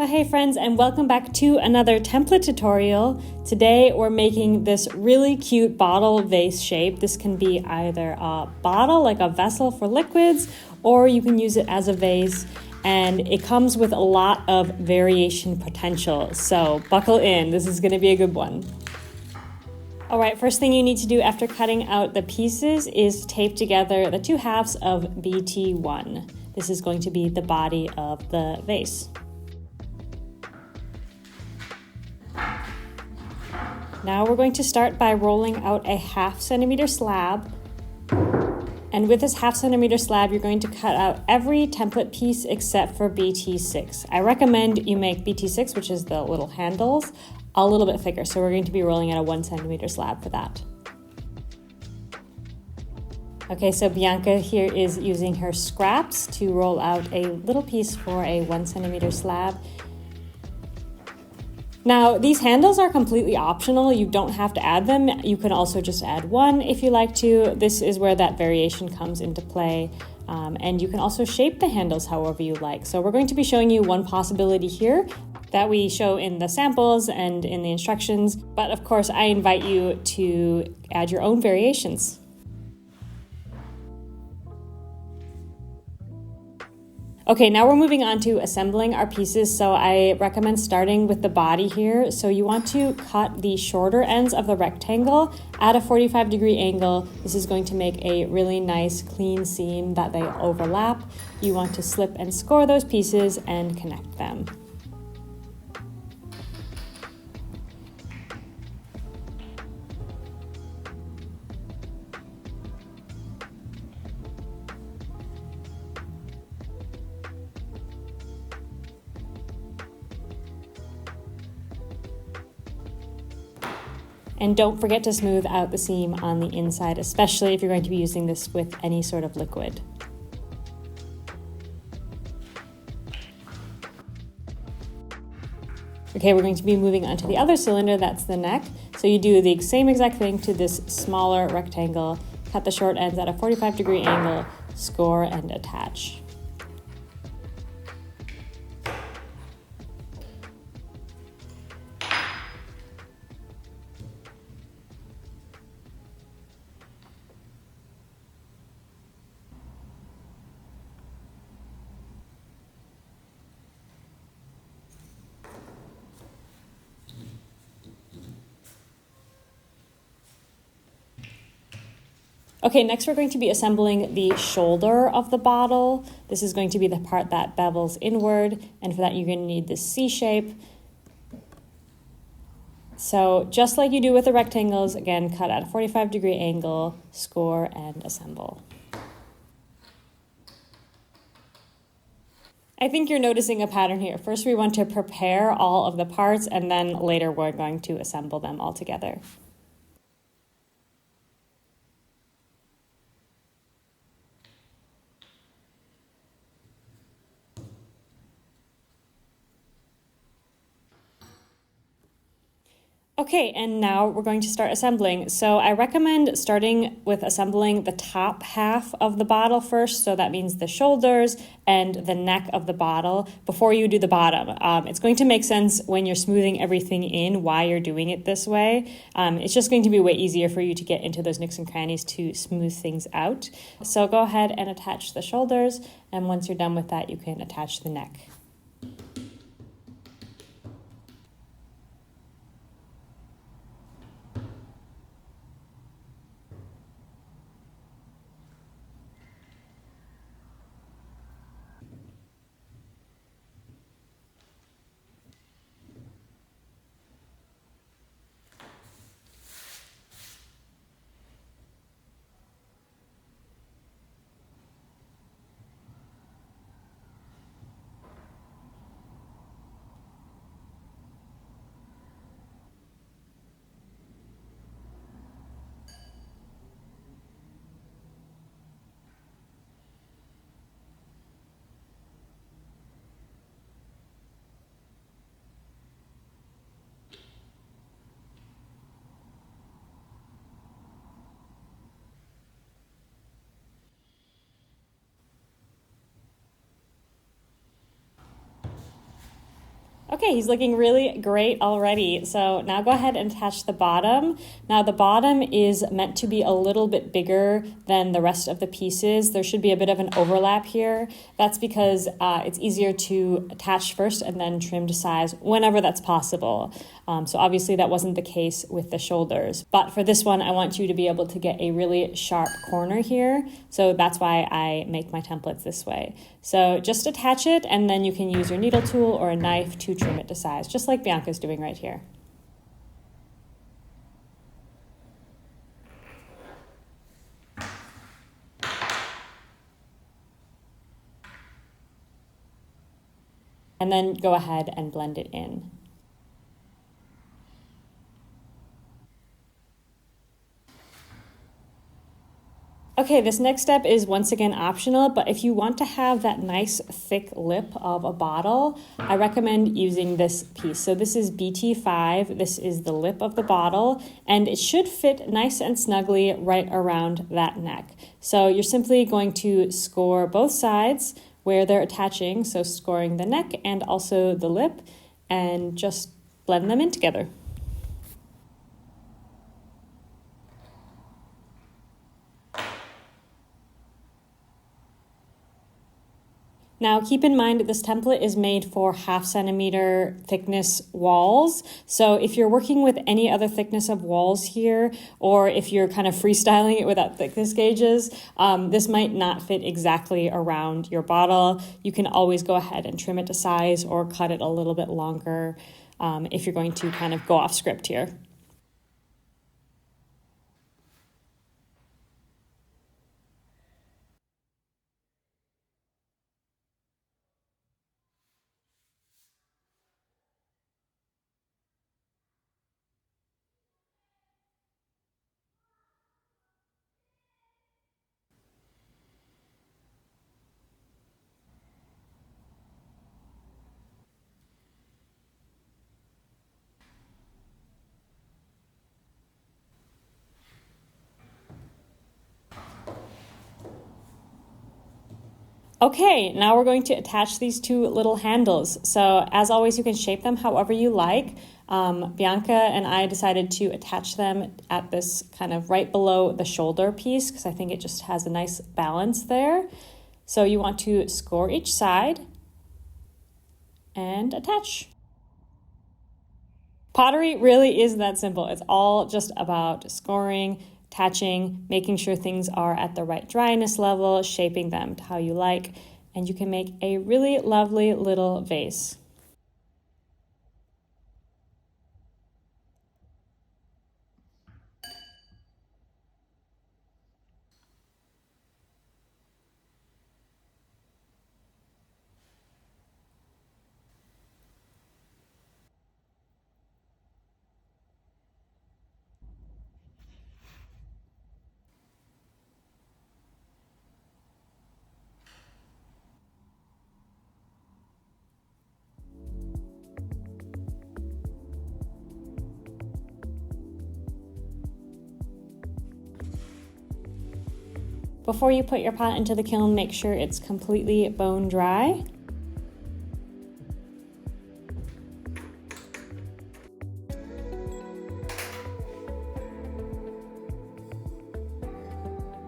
Hey friends, and welcome back to another template tutorial. Today we're making this really cute bottle vase shape. This can be either a bottle, like a vessel for liquids, or you can use it as a vase, and it comes with a lot of variation potential. So buckle in, this is going to be a good one. All right, first thing you need to do after cutting out the pieces is tape together the two halves of BT1. This is going to be the body of the vase. Now we're going to start by rolling out a 1/2 centimeter slab. And with this 1/2 centimeter slab, you're going to cut out every template piece except for BT6. I recommend you make BT6, which is the little handles, a little bit thicker. So we're going to be rolling out a 1 centimeter slab for that. Okay, so Bianca here is using her scraps to roll out a little piece for a 1 centimeter slab. Now, these handles are completely optional. You don't have to add them. You can also just add one if you like to. This is where that variation comes into play. And you can also shape the handles however you like. So we're going to be showing you one possibility here that we show in the samples and in the instructions. But of course, I invite you to add your own variations. Okay, now we're moving on to assembling our pieces. So I recommend starting with the body here. So you want to cut the shorter ends of the rectangle at a 45-degree angle. This is going to make a really nice clean seam that they overlap. You want to slip and score those pieces and connect them. And don't forget to smooth out the seam on the inside, especially if you're going to be using this with any sort of liquid. Okay, we're going to be moving on to the other cylinder, that's the neck. So you do the same exact thing to this smaller rectangle, cut the short ends at a 45-degree angle, score and attach. Okay, next we're going to be assembling the shoulder of the bottle. This is going to be the part that bevels inward, and for that you're going to need this C shape. So just like you do with the rectangles, again, cut at a 45-degree angle, score and assemble. I think you're noticing a pattern here. First we want to prepare all of the parts, and then later we're going to assemble them all together. Okay, and now we're going to start assembling. So I recommend starting with assembling the top half of the bottle first. So that means the shoulders and the neck of the bottle before you do the bottom. It's going to make sense when you're smoothing everything in why you're doing it this way. It's just going to be way easier for you to get into those nooks and crannies to smooth things out. So go ahead and attach the shoulders, and once you're done with that, you can attach the neck. Okay, he's looking really great already. So now go ahead and attach the bottom. Now the bottom is meant to be a little bit bigger than the rest of the pieces. There should be a bit of an overlap here. That's because it's easier to attach first and then trim to size whenever that's possible. So obviously that wasn't the case with the shoulders. But for this one, I want you to be able to get a really sharp corner here. So that's why I make my templates this way. So just attach it, and then you can use your needle tool or a knife to trim it to size, just like Bianca's doing right here. And then go ahead and blend it in. Okay, this next step is once again optional, but if you want to have that nice thick lip of a bottle, I recommend using this piece. So this is BT5, this is the lip of the bottle, and it should fit nice and snugly right around that neck. So you're simply going to score both sides where they're attaching, so scoring the neck and also the lip, and just blend them in together. Now keep in mind that this template is made for 1/2 centimeter thickness walls. So if you're working with any other thickness of walls here, or if you're kind of freestyling it without thickness gauges, this might not fit exactly around your bottle. You can always go ahead and trim it to size or cut it a little bit longer if you're going to kind of go off script here. Okay, now we're going to attach these two little handles. So as always, you can shape them however you like. Bianca and I decided to attach them at this kind of right below the shoulder piece because I think it just has a nice balance there. So you want to score each side and attach. Pottery really is that simple. It's all just about scoring, attaching, making sure things are at the right dryness level, shaping them to how you like, and you can make a really lovely little vase. Before you put your pot into the kiln, make sure it's completely bone dry.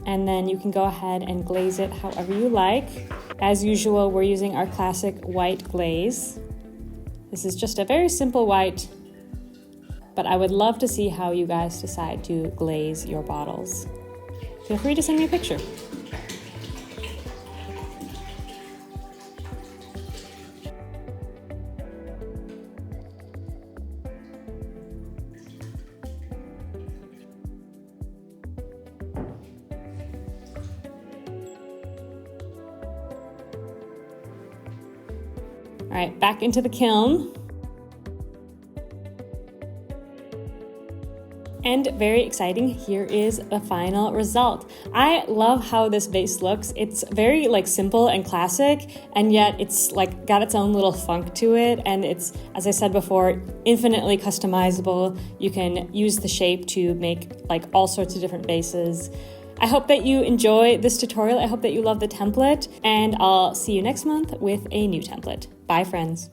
And then you can go ahead and glaze it however you like. As usual, we're using our classic white glaze. This is just a very simple white, but I would love to see how you guys decide to glaze your bottles. Feel free to send me a picture. All right, back into the kiln. And very exciting, here is the final result. I love how this vase looks. It's very simple and classic, and yet it's got its own little funk to it, and it's, as I said before, infinitely customizable. You can use the shape to make all sorts of different vases. I hope that you enjoy this tutorial. I hope that you love the template, and I'll see you next month with a new template. Bye, friends.